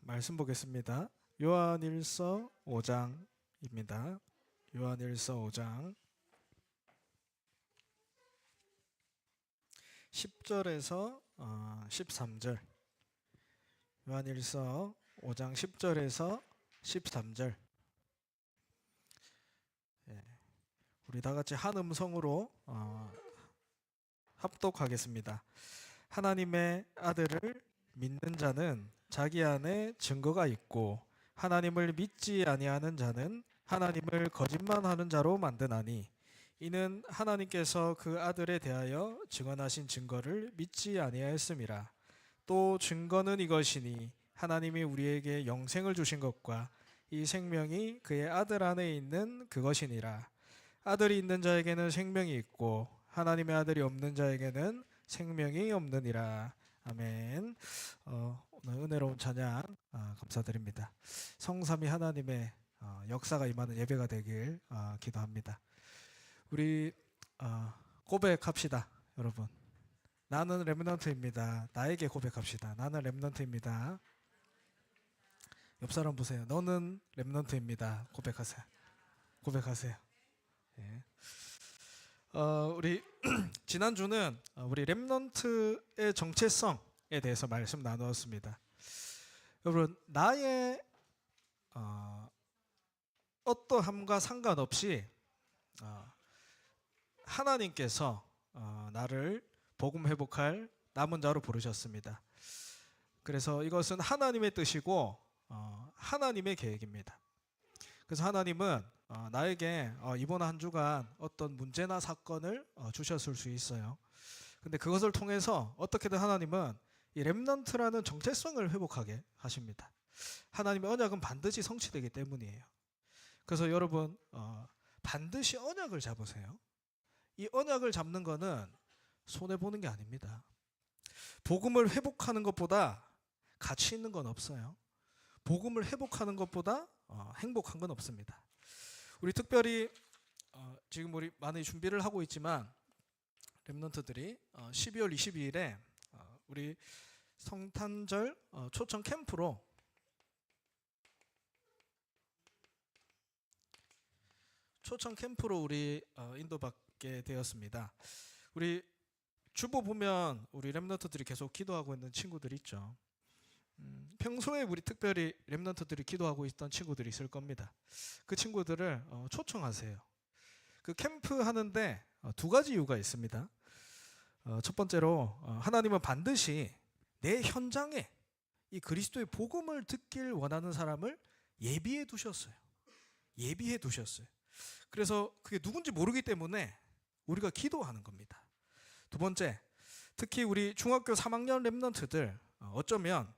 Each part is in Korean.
말씀 보겠습니다. 요한일서 5장입니다. 요한일서 5장 10절에서 13절. 요한일서 5장 10절에서 13절. 우리 다 같이 한 음성으로 합독하겠습니다. 하나님의 아들을 믿는 자는 자기 안에 증거가 있고 하나님을 믿지 아니하는 자는 하나님을 거짓말하는 자로 만드나니 이는 하나님께서 그 아들에 대하여 증언하신 증거를 믿지 아니하였음이라. 또 증거는 이것이니 하나님이 우리에게 영생을 주신 것과 이 생명이 그의 아들 안에 있는 그것이니라. 아들이 있는 자에게는 생명이 있고 하나님의 아들이 없는 자에게는 생명이 없느니라. 아멘. 오늘 은혜로운 찬양 감사드립니다. 성삼위 하나님의 역사가 임하는 예배가 되길 기도합니다. 우리 고백합시다, 여러분. 나는 렘넌트입니다. 나에게 고백합시다. 나는 렘넌트입니다. 옆 사람 보세요. 너는 렘넌트입니다. 고백하세요. 고백하세요. 네. 우리 지난주는 우리 렘넌트의 정체성에 대해서 말씀 나누었습니다. 여러분, 나의 어떠함과 상관없이 하나님께서 나를 복음 회복할 남은 자로 부르셨습니다. 그래서 이것은 하나님의 뜻이고 하나님의 계획입니다. 그래서 하나님은 나에게 이번 한 주간 어떤 문제나 사건을 주셨을 수 있어요. 근데 그것을 통해서 어떻게든 하나님은 이 렘넌트라는 정체성을 회복하게 하십니다. 하나님의 언약은 반드시 성취되기 때문이에요. 그래서 여러분 반드시 언약을 잡으세요. 이 언약을 잡는 거는 손해보는 게 아닙니다. 복음을 회복하는 것보다 가치 있는 건 없어요. 복음을 회복하는 것보다 행복한 건 없습니다. 우리 특별히 지금 우리 많이 준비를 하고 있지만 렘넌트들이 12월 22일에 우리 성탄절 초청 캠프로 우리 인도받게 되었습니다. 우리 주보 보면 우리 렘넌트들이 계속 기도하고 있는 친구들 있죠. 평소에 우리 특별히 렘넌트들이 기도하고 있던 친구들이 있을 겁니다. 그 친구들을 초청하세요. 그 캠프 하는데 두 가지 이유가 있습니다. 첫 번째로 하나님은 반드시 내 현장에 이 그리스도의 복음을 듣길 원하는 사람을 예비해 두셨어요. 예비해 두셨어요. 그래서 그게 누군지 모르기 때문에 우리가 기도하는 겁니다. 두 번째, 특히 우리 중학교 3학년 렘넌트들 어쩌면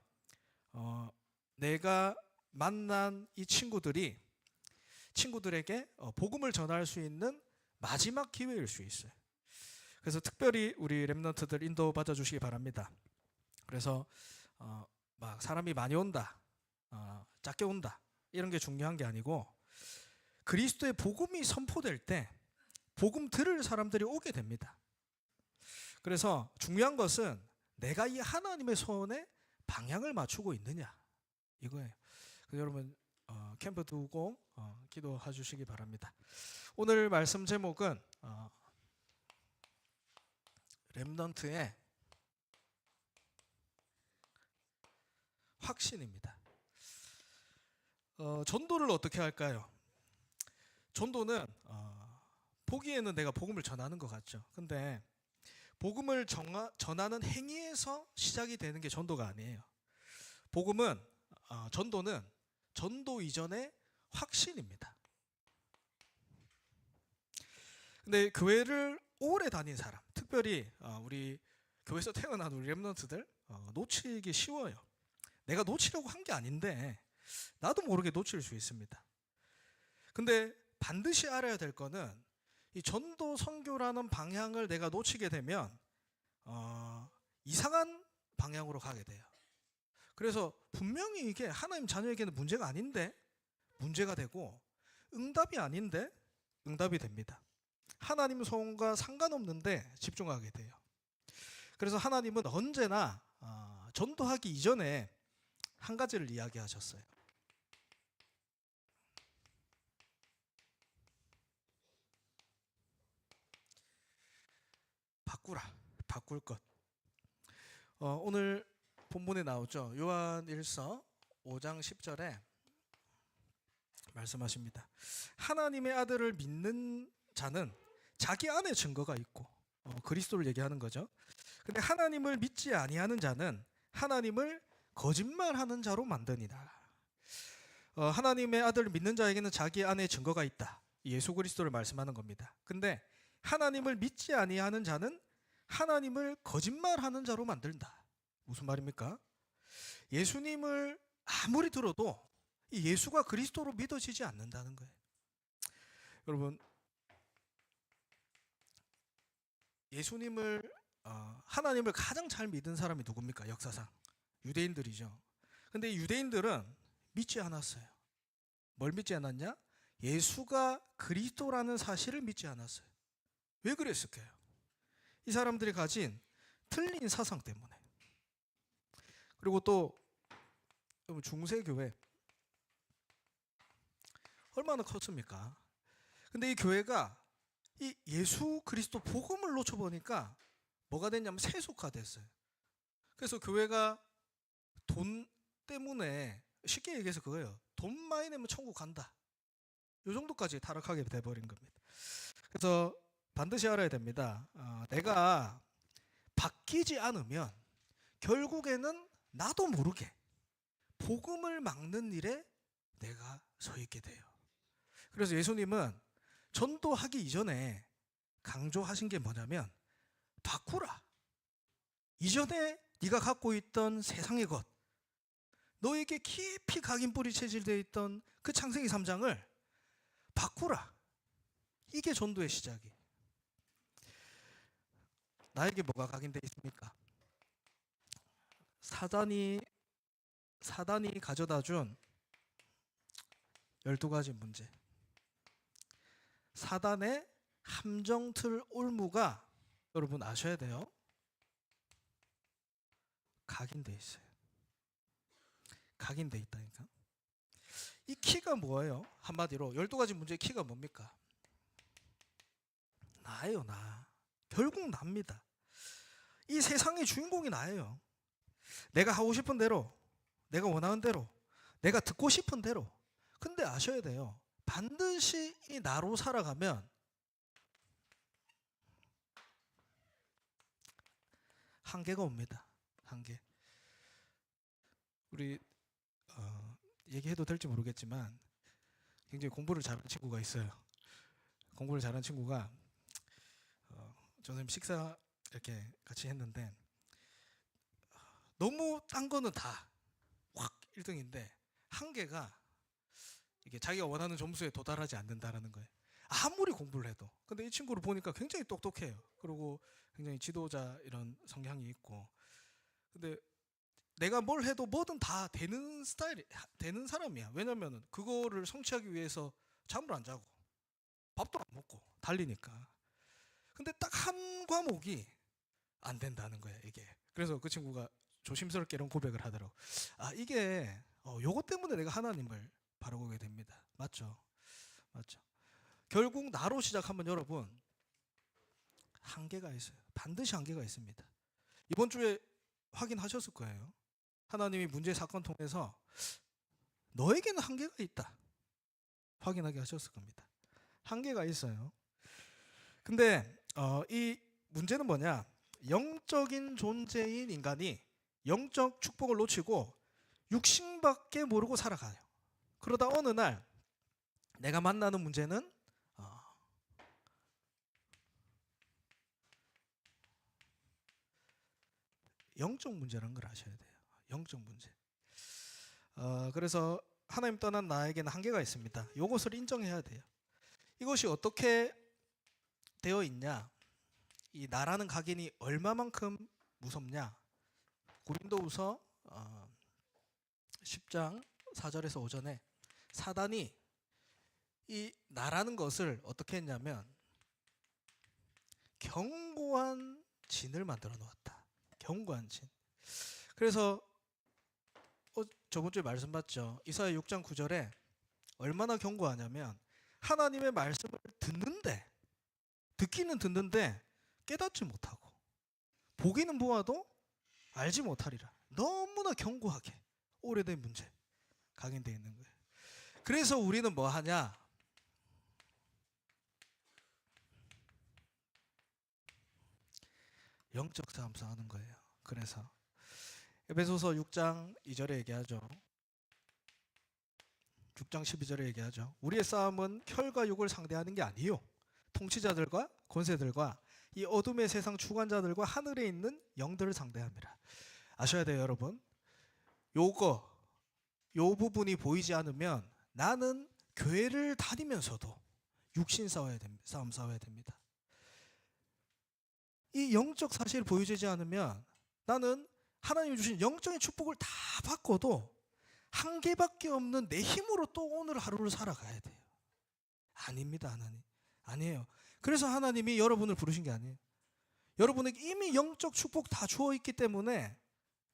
내가 만난 이 친구들에게 복음을 전할 수 있는 마지막 기회일 수 있어요. 그래서 특별히 우리 렘넌트들 인도받아 주시기 바랍니다. 그래서 막 사람이 많이 온다, 작게 온다 이런 게 중요한 게 아니고 그리스도의 복음이 선포될 때 복음 들을 사람들이 오게 됩니다. 그래서 중요한 것은 내가 이 하나님의 소원에 방향을 맞추고 있느냐 이거예요. 그래서 여러분 캠프 두고 기도해 주시기 바랍니다. 오늘 말씀 제목은 렘넌트의 확신입니다. 전도를 어떻게 할까요? 전도는 보기에는 내가 복음을 전하는 것 같죠. 근데 복음을 전하는 행위에서 시작이 되는 게 전도가 아니에요. 전도는 전도 이전의 확신입니다. 근데 교회를 오래 다닌 사람, 특별히 우리 교회에서 태어난 우리 렘넌트들 놓치기 쉬워요. 내가 놓치려고 한 게 아닌데 나도 모르게 놓칠 수 있습니다. 근데 반드시 알아야 될 거는 이 전도 선교라는 방향을 내가 놓치게 되면 이상한 방향으로 가게 돼요. 그래서 분명히 이게 하나님 자녀에게는 문제가 아닌데 문제가 되고 응답이 아닌데 응답이 됩니다. 하나님 소원과 상관없는데 집중하게 돼요. 그래서 하나님은 언제나 전도하기 이전에 한 가지를 이야기하셨어요. 바꿀 것. 오늘 본문에 나오죠. 요한일서 5장 10절에 말씀하십니다. 하나님의 아들을 믿는 자는 자기 안에 증거가 있고, 그리스도를 얘기하는 거죠. 근데 하나님을 믿지 아니하는 자는 하나님을 거짓말하는 자로 만드니라. 하나님의 아들을 믿는 자에게는 자기 안에 증거가 있다. 예수 그리스도를 말씀하는 겁니다. 근데 하나님을 믿지 아니하는 자는 하나님을 거짓말하는 자로 만든다. 무슨 말입니까? 예수님을 아무리 들어도 이 예수가 그리스도로 믿어지지 않는다는 거예요. 여러분, 예수님을 하나님을 가장 잘 믿은 사람이 누굽니까? 역사상 유대인들이죠. 근데 유대인들은 믿지 않았어요. 뭘 믿지 않았냐? 예수가 그리스도라는 사실을 믿지 않았어요. 왜 그랬을까요? 이 사람들이 가진 틀린 사상 때문에. 그리고 또 중세교회 얼마나 컸습니까? 근데 이 교회가 이 예수 그리스도 복음을 놓쳐보니까 뭐가 됐냐면 세속화됐어요. 그래서 교회가 돈 때문에, 쉽게 얘기해서 그거예요. 돈 많이 내면 천국 간다. 이 정도까지 타락하게 돼버린 겁니다. 그래서 반드시 알아야 됩니다. 내가 바뀌지 않으면 결국에는 나도 모르게 복음을 막는 일에 내가 서 있게 돼요. 그래서 예수님은 전도하기 이전에 강조하신 게 뭐냐면 바꾸라. 이전에 네가 갖고 있던 세상의 것, 너에게 깊이 각인 뿌리 체질되어 있던 그 창세기 3장을 바꾸라. 이게 전도의 시작이에요. 나에게 뭐가 각인되어 있습니까? 사단이 가져다준 12가지 문제. 사단의 함정틀 올무가 여러분 아셔야 돼요. 각인되어 있어요. 각인되어 있다니까. 이 키가 뭐예요? 한마디로 12가지 문제의 키가 뭡니까? 나예요, 나. 결국 납니다. 이 세상의 주인공이 나예요. 내가 하고 싶은 대로, 내가 원하는 대로, 내가 듣고 싶은 대로. 근데 아셔야 돼요. 반드시 이 나로 살아가면 한계가 옵니다. 한계. 우리 얘기해도 될지 모르겠지만 굉장히 공부를 잘하는 친구가 있어요. 공부를 잘하는 친구가 선생님 식사 이렇게 같이 했는데 너무 딴 거는 다 확 1등인데 한계가 이게 자기가 원하는 점수에 도달하지 않는다라는 거예요. 아무리 공부를 해도. 근데 이 친구를 보니까 굉장히 똑똑해요. 그리고 굉장히 지도자 이런 성향이 있고. 근데 내가 뭘 해도 뭐든 다 되는 스타일이, 되는 사람이야. 왜냐면은 그거를 성취하기 위해서 잠을 안 자고 밥도 안 먹고 달리니까. 근데 딱 한 과목이 안 된다는 거야, 이게. 그래서 그 친구가 조심스럽게 이런 고백을 하더라고. 이게 요거 때문에 내가 하나님을 바라보게 됩니다. 맞죠? 맞죠? 결국 나로 시작하면 여러분 한계가 있어요. 반드시 한계가 있습니다. 이번 주에 확인하셨을 거예요. 하나님이 문제 사건 통해서 너에게는 한계가 있다. 확인하게 하셨을 겁니다. 한계가 있어요. 근데 이 문제는 뭐냐? 영적인 존재인 인간이 영적 축복을 놓치고 육신밖에 모르고 살아가요. 그러다 어느 날 내가 만나는 문제는 영적 문제라는 걸 아셔야 돼요. 영적 문제. 그래서 하나님 떠난 나에게는 한계가 있습니다. 이것을 인정해야 돼요. 이것이 어떻게 되어 있냐? 이 나라는 각인이 얼마만큼 무섭냐? 고린도후서 10장 4절에서 5절에 사단이 이 나라는 것을 어떻게 했냐면 견고한 진을 만들어 놓았다. 견고한 진. 그래서 저번 주에 말씀 봤죠. 이사야 6장 9절에 얼마나 경고하냐면 하나님의 말씀을 듣기는 듣는데 깨닫지 못하고 보기는 보아도 알지 못하리라. 너무나 경고하게 오래된 문제 각인되어 있는 거예요. 그래서 우리는 뭐 하냐? 영적 싸움 싸우는 거예요. 그래서 에베소서 6장 2절에 얘기하죠. 6장 12절에 얘기하죠. 우리의 싸움은 혈과 육을 상대하는 게 아니요, 통치자들과 권세들과 이 어둠의 세상 주관자들과 하늘에 있는 영들을 상대합니다. 아셔야 돼요, 여러분. 요 부분이 보이지 않으면 나는 교회를 다니면서도 육신 싸움 싸워야 됩니다. 이 영적 사실이 보여지지 않으면 나는 하나님이 주신 영적인 축복을 다 받고도 한계밖에 없는 내 힘으로 또 오늘 하루를 살아가야 돼요. 아닙니다, 하나님. 아니에요. 그래서 하나님이 여러분을 부르신 게 아니에요. 여러분에게 이미 영적 축복 다 주어 있기 때문에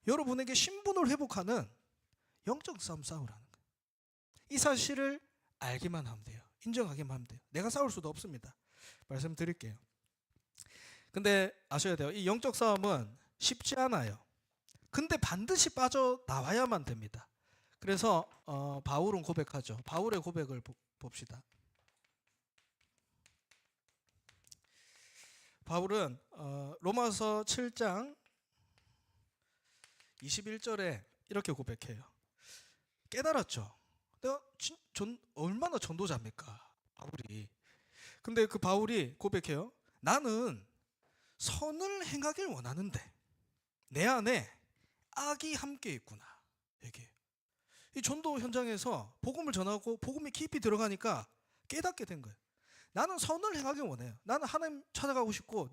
여러분에게 신분을 회복하는 영적 싸움 싸우라는 거예요. 이 사실을 알기만 하면 돼요. 인정하기만 하면 돼요. 내가 싸울 수도 없습니다. 말씀드릴게요. 근데 아셔야 돼요. 이 영적 싸움은 쉽지 않아요. 근데 반드시 빠져나와야만 됩니다. 그래서 바울은 고백하죠. 바울의 고백을 봅시다. 바울은 로마서 7장 21절에 이렇게 고백해요. 깨달았죠. 내가 얼마나 전도자입니까, 바울이. 근데 그 바울이 고백해요. 나는 선을 행하길 원하는데 내 안에 악이 함께 있구나. 얘기해요. 이 전도 현장에서 복음을 전하고 복음이 깊이 들어가니까 깨닫게 된 거예요. 나는 선을 행하길 원해요. 나는 하나님 찾아가고 싶고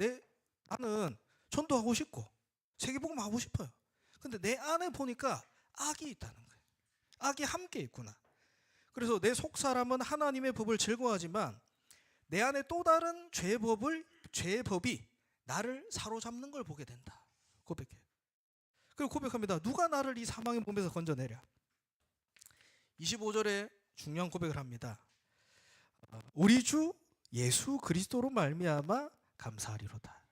나는 전도하고 싶고 세계복음 하고 싶어요. 근데 내 안에 보니까 악이 있다는 거예요. 악이 함께 있구나. 그래서 내 속사람은 하나님의 법을 즐거워하지만 내 안에 또 다른 죄의 법이 나를 사로잡는 걸 보게 된다. 고백해요. 그리고 고백합니다. 누가 나를 이 사망의 몸에서 건져내랴. 25절에 중요한 고백을 합니다. 우리 주 예수 그리스도로 말미암아 감사하리로다.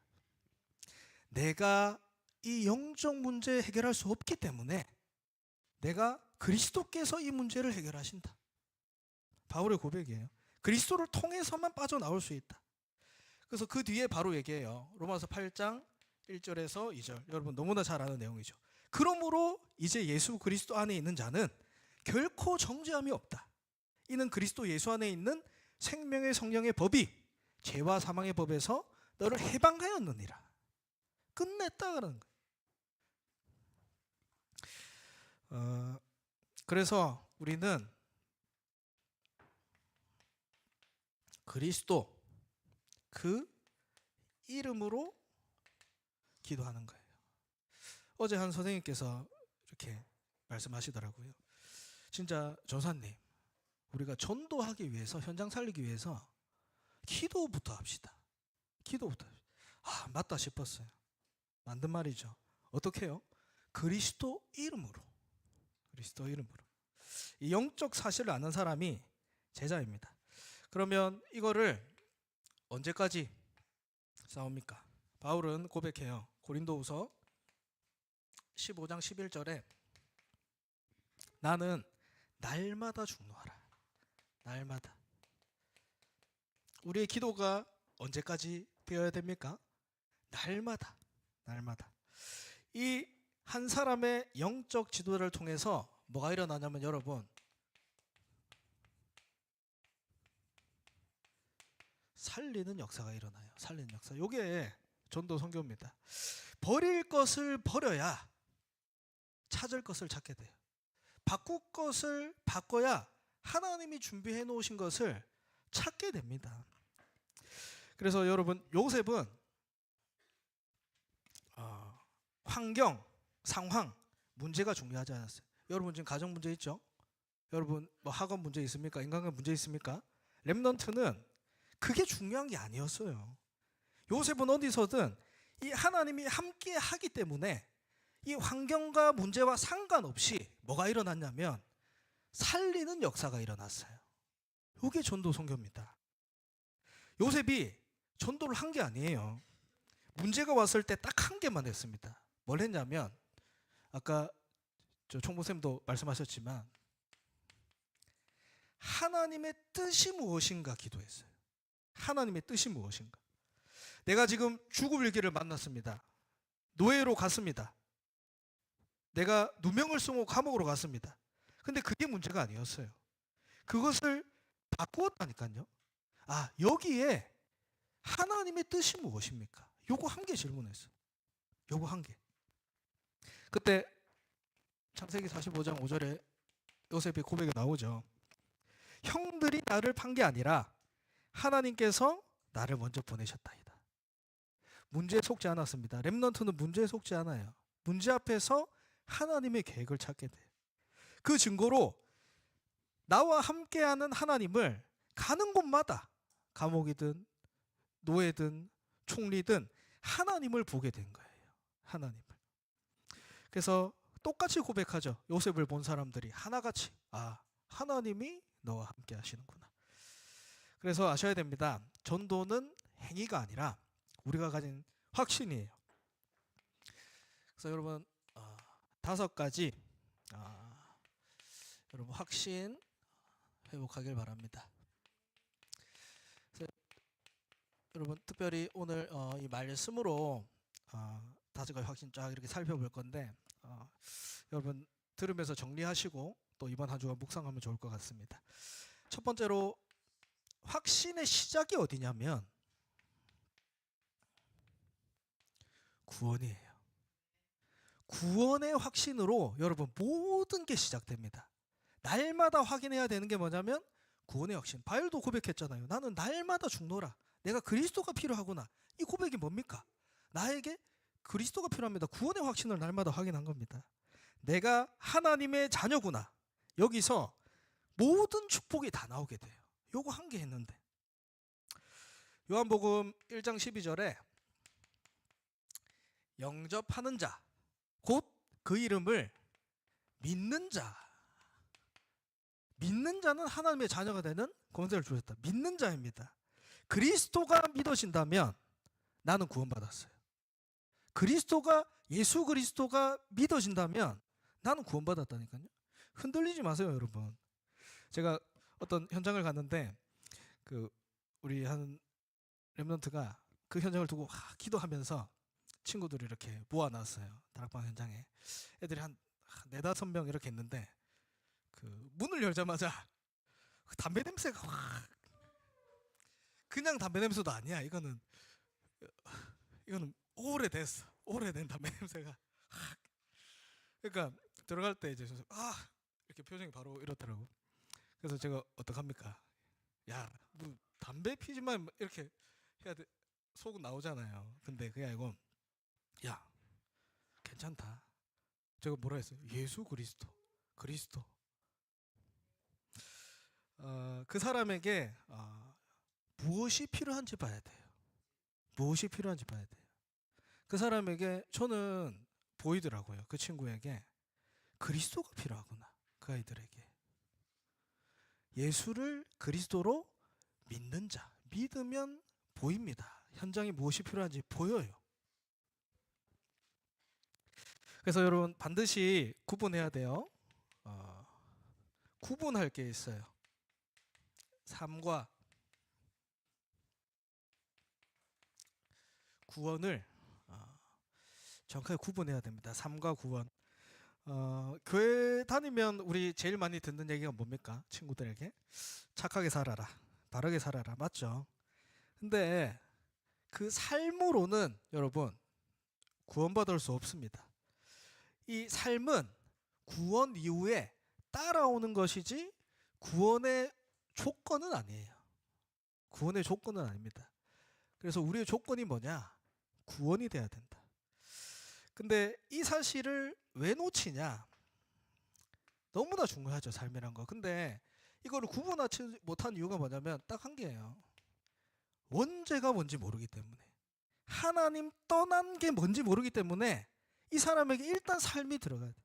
내가 이 영적 문제 해결할 수 없기 때문에 내가 그리스도께서 이 문제를 해결하신다. 바울의 고백이에요. 그리스도를 통해서만 빠져나올 수 있다. 그래서 그 뒤에 바로 얘기해요. 로마서 8장 1절에서 2절. 여러분 너무나 잘 아는 내용이죠. 그러므로 이제 예수 그리스도 안에 있는 자는 결코 정죄함이 없다. 이는 그리스도 예수 안에 있는 생명의 성령의 법이 죄와 사망의 법에서 너를 해방하였느니라. 끝냈다는 거예요. 그래서 우리는 그리스도 그 이름으로 기도하는 거예요. 어제 한 선생님께서 이렇게 말씀하시더라고요. 진짜 전사님, 우리가 전도하기 위해서, 현장 살리기 위해서 기도부터 합시다. 기도부터. 맞다 싶었어요. 맞는 말이죠. 어떻게 해요? 그리스도 이름으로. 그리스도 이름으로. 이 영적 사실을 아는 사람이 제자입니다. 그러면 이거를 언제까지 싸웁니까? 바울은 고백해요. 고린도후서 15장 11절에 나는 날마다 중노하라. 날마다. 우리의 기도가 언제까지 되어야 됩니까? 날마다. 날마다. 이 한 사람의 영적 지도자를 통해서 뭐가 일어나냐면 여러분, 살리는 역사가 일어나요. 살리는 역사. 이게 전도 선교입니다. 버릴 것을 버려야 찾을 것을 찾게 돼요. 바꿀 것을 바꿔야 하나님이 준비해 놓으신 것을 찾게 됩니다. 그래서 여러분, 요셉은 환경, 상황, 문제가 중요하지 않았어요. 여러분 지금 가정 문제 있죠? 여러분 뭐 학원 문제 있습니까? 인간관 문제 있습니까? 렘넌트는 그게 중요한 게 아니었어요. 요셉은 어디서든 이 하나님이 함께 하기 때문에 이 환경과 문제와 상관없이 뭐가 일어났냐면 살리는 역사가 일어났어요. 이게 전도 선교입니다. 요셉이 전도를 한 게 아니에요. 문제가 왔을 때 딱 한 개만 했습니다. 뭘 했냐면 아까 총무쌤도 말씀하셨지만 하나님의 뜻이 무엇인가 기도했어요. 하나님의 뜻이 무엇인가. 내가 지금 죽을 위기를 만났습니다. 노예로 갔습니다. 내가 누명을 쓰고 감옥으로 갔습니다. 근데 그게 문제가 아니었어요. 그것을 바꾸었다니까요. 여기에 하나님의 뜻이 무엇입니까? 요거 한 개 질문했어. 요거 한 개. 그때 창세기 45장 5절에 요셉의 고백이 나오죠. 형들이 나를 판 게 아니라 하나님께서 나를 먼저 보내셨다이다. 문제에 속지 않았습니다. 렘넌트는 문제에 속지 않아요. 문제 앞에서 하나님의 계획을 찾게 돼요. 그 증거로 나와 함께하는 하나님을 가는 곳마다 감옥이든 노예든 총리든 하나님을 보게 된 거예요. 하나님을. 그래서 똑같이 고백하죠. 요셉을 본 사람들이 하나같이 하나님이 너와 함께 하시는구나. 그래서 아셔야 됩니다. 전도는 행위가 아니라 우리가 가진 확신이에요. 그래서 여러분 5가지 여러분 확신 회복하길 바랍니다. 여러분 특별히 오늘 이 말씀으로 5가지 확신 쫙 이렇게 살펴볼 건데 여러분 들으면서 정리하시고 또 이번 한 주간 묵상하면 좋을 것 같습니다. 첫 번째로 확신의 시작이 어디냐면 구원이에요. 구원의 확신으로 여러분 모든 게 시작됩니다. 날마다 확인해야 되는 게 뭐냐면 구원의 확신. 바울도 고백했잖아요. 나는 날마다 죽노라. 내가 그리스도가 필요하구나. 이 고백이 뭡니까? 나에게 그리스도가 필요합니다. 구원의 확신을 날마다 확인한 겁니다. 내가 하나님의 자녀구나. 여기서 모든 축복이 다 나오게 돼요. 요거 한 개 했는데 요한복음 1장 12절에 영접하는 자 곧 그 이름을 믿는 자. 믿는 자는 하나님의 자녀가 되는 권세를 주셨다. 믿는 자입니다. 그리스도가 믿어진다면 나는 구원받았어요. 예수 그리스도가 믿어진다면 나는 구원받았다니까요. 흔들리지 마세요, 여러분. 제가 어떤 현장을 갔는데 우리 한 렘넌트가 그 현장을 두고 기도하면서 친구들이 이렇게 모아놨어요. 다락방 현장에. 애들이 한 4-5명 이렇게 있는데 문을 열자마자 담배 냄새가 그냥 담배 냄새도 아니야. 이거는 오래됐어. 오래된 담배 냄새가. 그러니까 들어갈 때 이제 이렇게 표정이 바로 이렇더라고. 그래서 제가 어떡합니까? 야, 뭐 담배 피지만 이렇게 해야 돼. 속은 나오잖아요. 근데 그게 아니고 야, 괜찮다. 제가 뭐라 했어요? 예수 그리스도. 그 사람에게 무엇이 필요한지 봐야 돼요. 무엇이 필요한지 봐야 돼요. 그 사람에게 저는 보이더라고요. 그 친구에게 그리스도가 필요하구나. 그 아이들에게 예수를 그리스도로 믿는 자. 믿으면 보입니다. 현장에 무엇이 필요한지 보여요. 그래서 여러분 반드시 구분해야 돼요. 구분할 게 있어요. 삶과 구원을 정확하게 구분해야 됩니다. 삶과 구원. 교회 다니면 우리 제일 많이 듣는 얘기가 뭡니까? 친구들에게 착하게 살아라, 바르게 살아라, 맞죠? 근데 그 삶으로는 여러분 구원받을 수 없습니다. 이 삶은 구원 이후에 따라오는 것이지 구원의 조건은 아니에요. 구원의 조건은 아닙니다. 그래서 우리의 조건이 뭐냐? 구원이 돼야 된다. 근데 이 사실을 왜 놓치냐? 너무나 중요하죠, 삶이란 거. 근데 이거를 구분하지 못한 이유가 뭐냐면 딱 한 개예요. 원죄가 뭔지 모르기 때문에. 하나님 떠난 게 뭔지 모르기 때문에 이 사람에게 일단 삶이 들어가야 돼.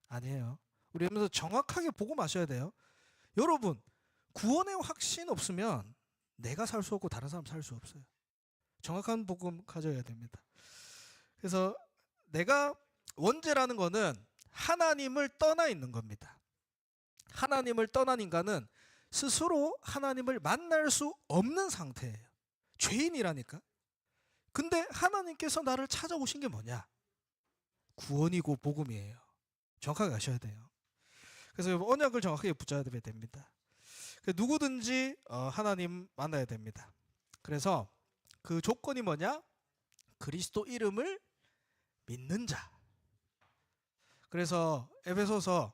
아니에요. 우리 여러분들 정확하게 보고 마셔야 돼요. 여러분, 구원의 확신 없으면 내가 살 수 없고 다른 사람 살 수 없어요. 정확한 복음 가져야 됩니다. 그래서 내가 원죄라는 거는 하나님을 떠나 있는 겁니다. 하나님을 떠난 인간은 스스로 하나님을 만날 수 없는 상태예요. 죄인이라니까. 근데 하나님께서 나를 찾아오신 게 뭐냐? 구원이고 복음이에요. 정확하게 아셔야 돼요. 그래서 언약을 정확하게 붙잡아야 됩니다. 누구든지 하나님 만나야 됩니다. 그래서 그 조건이 뭐냐? 그리스도 이름을 믿는 자. 그래서 에베소서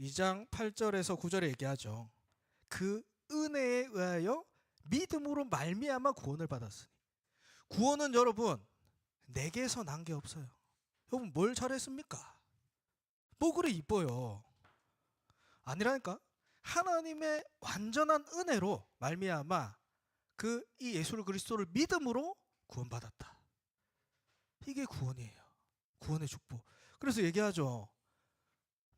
2장 8절에서 9절에 얘기하죠. 그 은혜에 의하여 믿음으로 말미암아 구원을 받았으니. 구원은 여러분 내게서 난 게 없어요. 여러분 뭘 잘했습니까? 뭐 그래 이뻐요. 아니라니까. 하나님의 완전한 은혜로 말미암아 이 예수 그리스도를 믿음으로 구원받았다. 이게 구원이에요. 구원의 축복. 그래서 얘기하죠.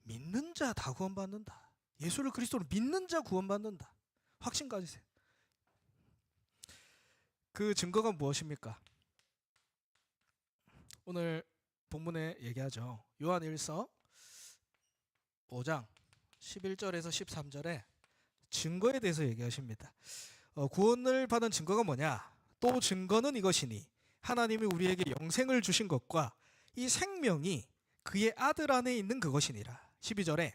믿는 자 다 구원받는다. 예수를 그리스도로 믿는 자 구원받는다. 확신 가지세요. 그 증거가 무엇입니까? 오늘 본문에 얘기하죠. 요한 1서 5장 11절에서 13절에 증거에 대해서 얘기하십니다. 구원을 받은 증거가 뭐냐? 또 증거는 이것이니 하나님이 우리에게 영생을 주신 것과 이 생명이 그의 아들 안에 있는 그것이니라. 12절에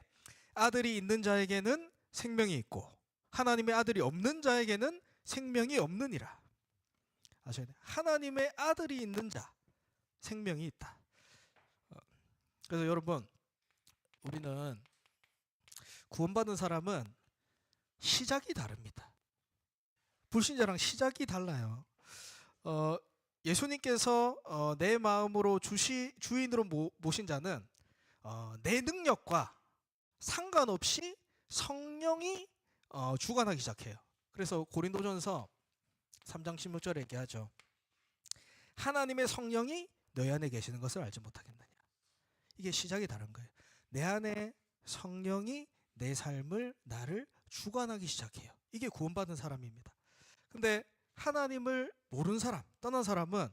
아들이 있는 자에게는 생명이 있고 하나님의 아들이 없는 자에게는 생명이 없느니라. 아셔야 돼요. 하나님의 아들이 있는 자 생명이 있다. 그래서 여러분 우리는 구원받은 사람은 시작이 다릅니다. 불신자랑 시작이 달라요. 예수님께서 내 마음으로 주인으로 모신 자는 내 능력과 상관없이 성령이 주관하기 시작해요. 그래서 고린도전서 3장 16절에 얘기하죠. 하나님의 성령이 너희 안에 계시는 것을 알지 못하겠느냐. 이게 시작이 다른 거예요. 내 안에 성령이 내 삶을 나를 주관하기 시작해요. 이게 구원받은 사람입니다. 근데 하나님을 모르는 사람, 떠난 사람은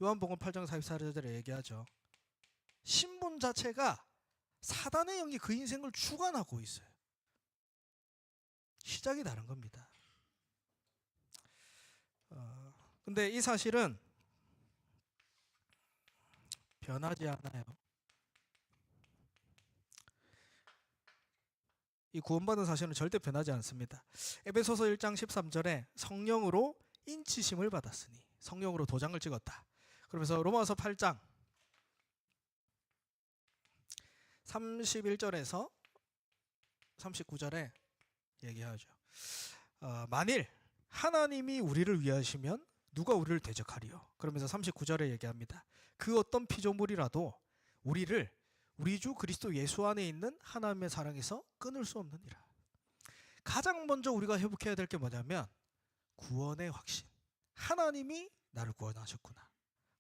요한복음 8장 44절에 얘기하죠. 신분 자체가 사단의 영이 그 인생을 주관하고 있어요. 시작이 다른 겁니다. 근데 이 사실은 변하지 않아요. 이 구원받은 사실은 절대 변하지 않습니다. 에베소서 1장 13절에 성령으로 인치심을 받았으니 성령으로 도장을 찍었다. 그러면서 로마서 8장 31절에서 39절에 얘기하죠. 만일 하나님이 우리를 위하시면 누가 우리를 대적하리요. 그러면서 39절에 얘기합니다. 그 어떤 피조물이라도 우리를 우리 주 그리스도 예수 안에 있는 하나님의 사랑에서 끊을 수 없느니라. 가장 먼저 우리가 회복해야 될 게 뭐냐면 구원의 확신. 하나님이 나를 구원하셨구나.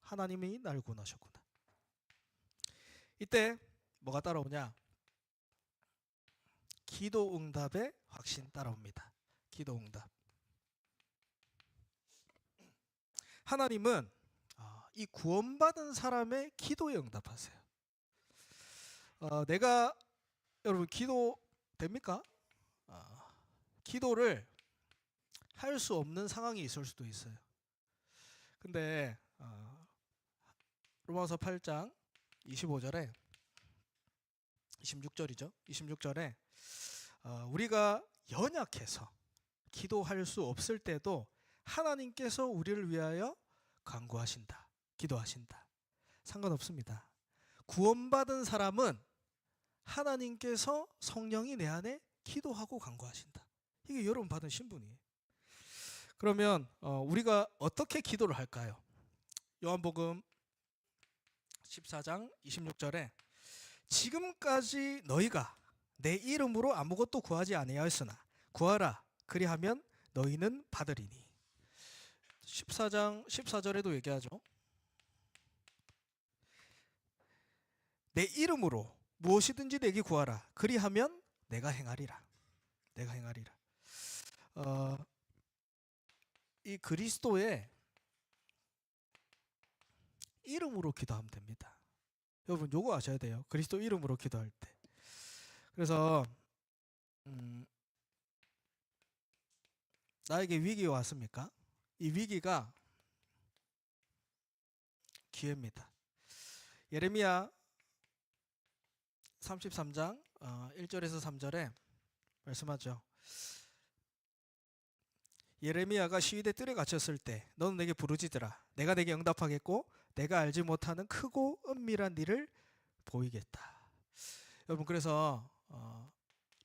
하나님이 나를 구원하셨구나. 이때 뭐가 따라오냐? 기도 응답의 확신 따라옵니다. 기도 응답. 하나님은 이 구원받은 사람의 기도에 응답하세요. 내가 여러분 기도 됩니까? 기도를 할 수 없는 상황이 있을 수도 있어요. 근데 로마서 8장 25절에 26절이죠. 26절에 우리가 연약해서 기도할 수 없을 때도 하나님께서 우리를 위하여 간구하신다. 기도하신다. 상관없습니다. 구원받은 사람은 하나님께서 성령이 내 안에 기도하고 간구하신다. 이게 여러분 받은 신분이에요. 그러면 우리가 어떻게 기도를 할까요? 요한복음 14장 26절에 지금까지 너희가 내 이름으로 아무것도 구하지 아니하였으나 구하라 그리하면 너희는 받으리니. 14장 14절에도 얘기하죠. 내 이름으로 무엇이든지 내게 구하라. 그리하면 내가 행하리라. 내가 행하리라. 이 그리스도의 이름으로 기도하면 됩니다. 여러분 요거 아셔야 돼요. 그리스도 이름으로 기도할 때. 그래서 나에게 위기가 왔습니까? 이 위기가 기회입니다. 예레미야 33장 1절에서 3절에 말씀하죠. 예레미야가 시위대 뜰에 갇혔을 때 너는 내게 부르짖으라. 내가 내게 응답하겠고 내가 알지 못하는 크고 은밀한 일을 보이겠다. 여러분 그래서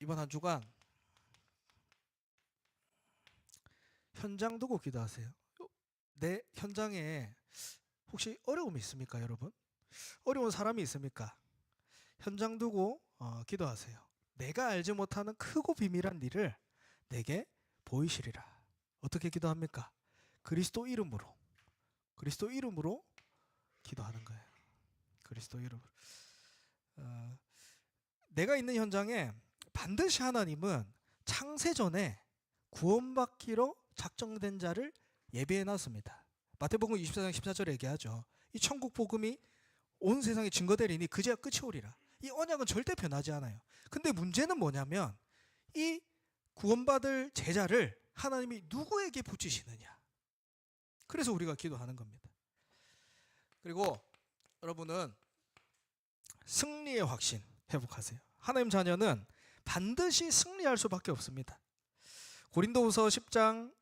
이번 한 주간 현장 두고 기도하세요. 내 현장에 혹시 어려움이 있습니까, 여러분? 어려운 사람이 있습니까? 현장 두고 기도하세요. 내가 알지 못하는 크고 비밀한 일을 내게 보이시리라. 어떻게 기도합니까? 그리스도 이름으로 기도하는 거예요. 그리스도 이름으로. 내가 있는 현장에 반드시 하나님은 창세 전에 구원받기로 작정된 자를 예비해 놨습니다. 마태복음 24장 14절에 얘기하죠. 이 천국 복음이 온 세상에 증거되리니 그제야 끝이 오리라. 이 언약은 절대 변하지 않아요. 근데 문제는 뭐냐면 이 구원받을 제자를 하나님이 누구에게 붙이시느냐. 그래서 우리가 기도하는 겁니다. 그리고 여러분은 승리의 확신 회복하세요. 하나님 자녀는 반드시 승리할 수밖에 없습니다. 고린도후서 10장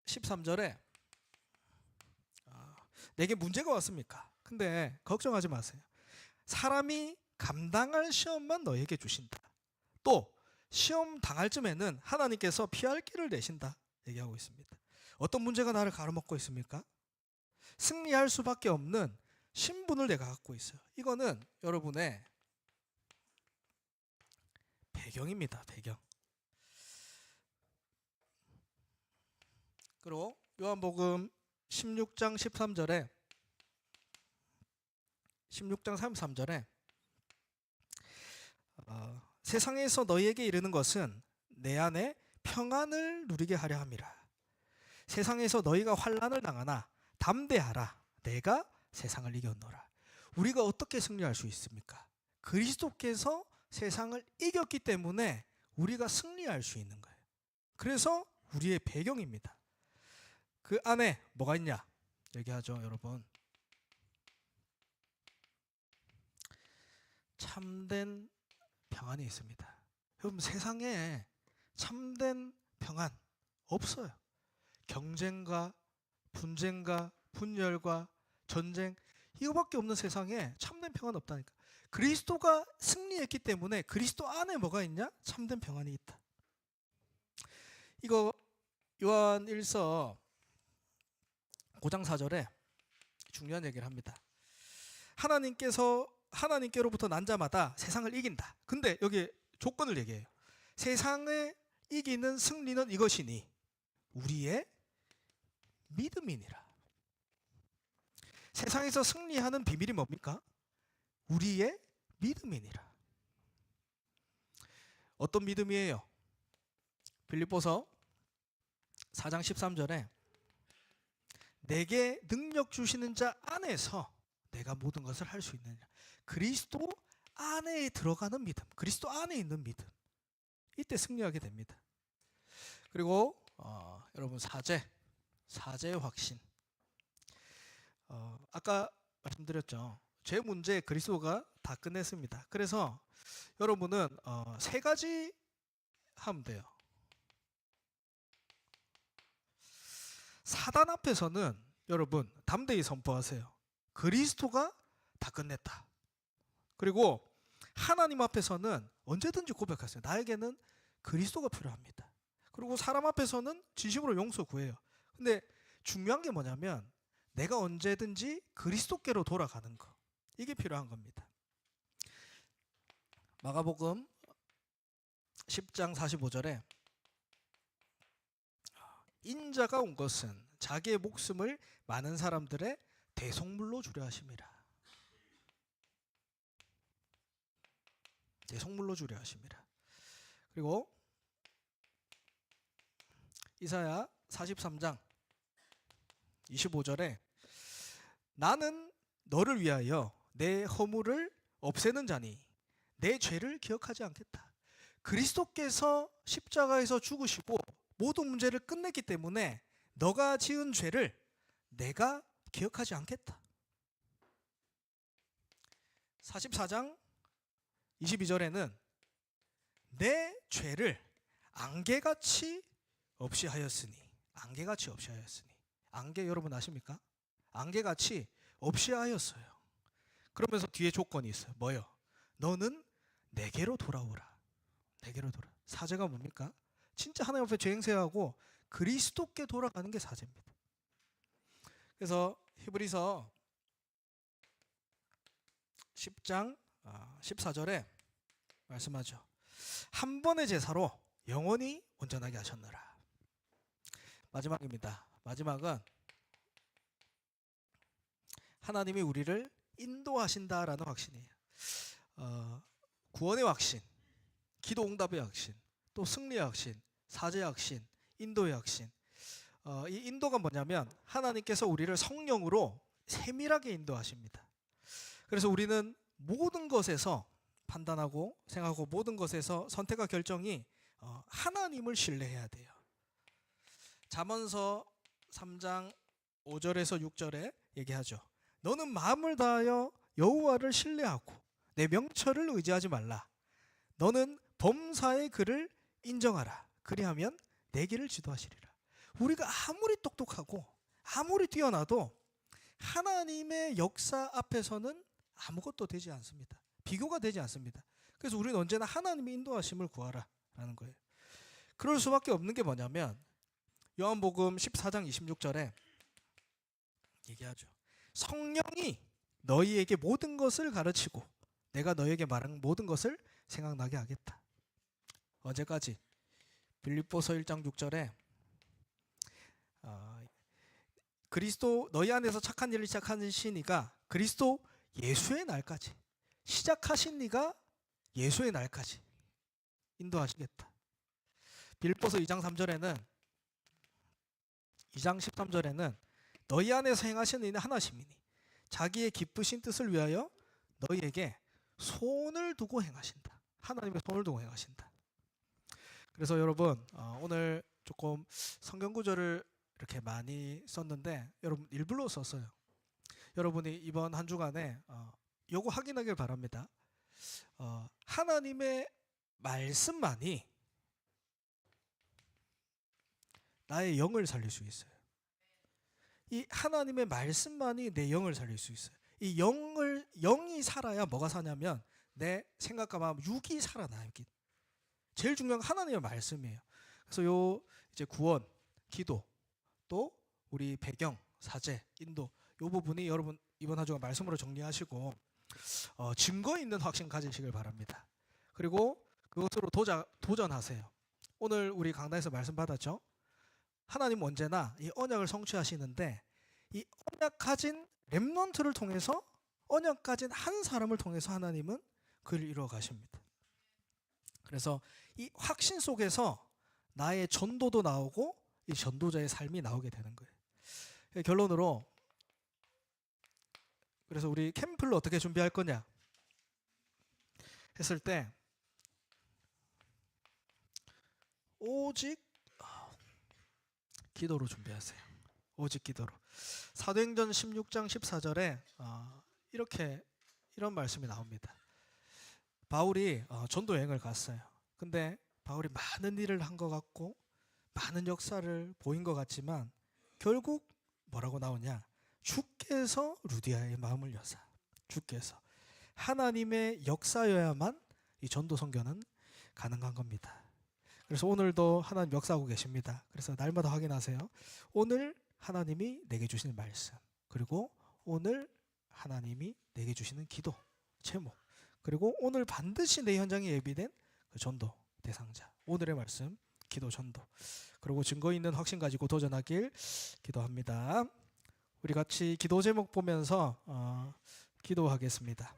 13절에 내게 문제가 왔습니까? 근데 걱정하지 마세요. 사람이 감당할 시험만 너에게 주신다. 또 시험 당할 쯤에는 하나님께서 피할 길을 내신다 얘기하고 있습니다. 어떤 문제가 나를 가로막고 있습니까? 승리할 수밖에 없는 신분을 내가 갖고 있어요. 이거는 여러분의 배경입니다. 배경. 그리고 요한복음 16장 13절에 16장 33절에 세상에서 너희에게 이르는 것은 내 안에 평안을 누리게 하려 함이라. 세상에서 너희가 환난을 당하나 담대하라. 내가 세상을 이겼노라. 우리가 어떻게 승리할 수 있습니까? 그리스도께서 세상을 이겼기 때문에 우리가 승리할 수 있는 거예요. 그래서 우리의 배경입니다. 그 안에 뭐가 있냐? 얘기하죠, 여러분. 참된 평안이 있습니다. 여러분 세상에 참된 평안 없어요. 경쟁과 분쟁과 분열과 전쟁 이거밖에 없는 세상에 참된 평안 없다니까. 그리스도가 승리했기 때문에 그리스도 안에 뭐가 있냐? 참된 평안이 있다. 이거 요한 1서 5장 4절에 중요한 얘기를 합니다. 하나님께로부터 난 자마다 세상을 이긴다. 근데 여기 조건을 얘기해요. 세상을 이기는 승리는 이것이니 우리의 믿음이니라. 세상에서 승리하는 비밀이 뭡니까? 우리의 믿음이니라. 어떤 믿음이에요? 빌립보서 4장 13절에 내게 능력 주시는 자 안에서 내가 모든 것을 할 수 있느냐. 그리스도 안에 들어가는 믿음, 그리스도 안에 있는 믿음. 이때 승리하게 됩니다. 그리고 여러분 사제의 확신. 아까 말씀드렸죠. 제 문제 그리스도가 다 끝냈습니다. 그래서 여러분은 세 가지 하면 돼요. 사단 앞에서는 여러분 담대히 선포하세요. 그리스도가 다 끝냈다. 그리고 하나님 앞에서는 언제든지 고백하세요. 나에게는 그리스도가 필요합니다. 그리고 사람 앞에서는 진심으로 용서 구해요. 근데 중요한 게 뭐냐면 내가 언제든지 그리스도께로 돌아가는 거. 이게 필요한 겁니다. 마가복음 10장 45절에 인자가 온 것은 자기의 목숨을 많은 사람들의 대속물로 주려 하심이라. 속물로 주려 하심이라. 그리고 이사야 43장 25절에 나는 너를 위하여 내 허물을 없애는 자니 내 죄를 기억하지 않겠다. 그리스도께서 십자가에서 죽으시고 모든 문제를 끝냈기 때문에 너가 지은 죄를 내가 기억하지 않겠다. 44장 22절에는 내 죄를 안개같이 없이 하였으니, 안개같이 없이 하였으니, 안개 여러분 아십니까? 안개같이 없이 하였어요. 그러면서 뒤에 조건이 있어요. 뭐요? 너는 내게로 돌아오라. 내게로 돌아. 사제가 뭡니까? 진짜 하나님 앞에 죄 행세하고 그리스도께 돌아가는 게 사제입니다. 그래서 히브리서 10장 14절에 말씀하죠. 한 번의 제사로 영원히 온전하게 하셨느라. 마지막입니다. 마지막은 하나님이 우리를 인도하신다라는 확신이에요. 구원의 확신, 기도 응답의 확신, 또 승리의 확신, 사제의 확신, 인도의 확신. 이 인도가 뭐냐면 하나님께서 우리를 성령으로 세밀하게 인도하십니다. 그래서 우리는 모든 것에서 판단하고 생각하고 모든 것에서 선택과 결정이 하나님을 신뢰해야 돼요. 잠언서 3장 5절에서 6절에 얘기하죠. 너는 마음을 다하여 여호와를 신뢰하고 내 명철을 의지하지 말라. 너는 범사의 그를 인정하라. 그리하면 내 길을 지도하시리라. 우리가 아무리 똑똑하고 아무리 뛰어나도 하나님의 역사 앞에서는 아무것도 되지 않습니다. 비교가 되지 않습니다. 그래서 우리는 언제나 하나님의 인도하심을 구하라라는 거예요. 그럴 수밖에 없는 게 뭐냐면 요한복음 14장 26절에 얘기하죠. 성령이 너희에게 모든 것을 가르치고 내가 너희에게 말한 모든 것을 생각나게 하겠다. 언제까지? 빌립보서 1장 6절에 그리스도 너희 안에서 착한 일을 시작하신 이가 그리스도 예수의 날까지 시작하신 이가 예수의 날까지 인도하시겠다. 빌립보서 2장 3절에는 2장 13절에는 너희 안에서 행하시는 이는 하나심이니 자기의 기쁘신 뜻을 위하여 너희에게 손을 두고 행하신다. 하나님의 손을 두고 행하신다. 그래서 여러분 오늘 조금 성경 구절을 이렇게 많이 썼는데 여러분 일부러 썼어요. 여러분이 이번 한 주간에 요거 확인하길 바랍니다. 하나님의 말씀만이 나의 영을 살릴 수 있어요. 이 하나님의 말씀만이 내 영을 살릴 수 있어요. 이 영이 살아야 뭐가 사냐면 내 생각과 마음, 육이 살아나요. 여기. 제일 중요한 건 하나님의 말씀이에요. 그래서 요 이제 구원, 기도, 또 우리 배경, 사제, 인도 요 부분이 여러분 이번 한 주간 말씀으로 정리하시고 증거 있는 확신 가지시길 바랍니다. 그리고 그것으로 도전하세요. 오늘 우리 강단에서 말씀 받았죠? 하나님 언제나 이 언약을 성취하시는데 이 언약 가진 렘넌트를 통해서 언약 가진 한 사람을 통해서 하나님은 그를 이루어 가십니다. 그래서 이 확신 속에서 나의 전도도 나오고 이 전도자의 삶이 나오게 되는 거예요. 결론으로 그래서 우리 캠프를 어떻게 준비할 거냐 했을 때 오직 기도로 준비하세요. 오직 기도로. 사도행전 16장 14절에 이런 말씀이 나옵니다. 바울이 전도 여행을 갔어요. 근데 바울이 많은 일을 한 것 같고 많은 역사를 보인 것 같지만 결국 뭐라고 나오냐? 주께서 루디아의 마음을 여사. 주께서 하나님의 역사여야만 이 전도 선교는 가능한 겁니다. 그래서 오늘도 하나님 역사하고 계십니다. 그래서 날마다 확인하세요. 오늘 하나님이 내게 주시는 말씀, 그리고 오늘 하나님이 내게 주시는 기도 제목, 그리고 오늘 반드시 내 현장에 예비된 그 전도 대상자, 오늘의 말씀, 기도 전도, 그리고 증거 있는 확신 가지고 도전하길 기도합니다. 우리 같이 기도 제목 보면서 기도하겠습니다.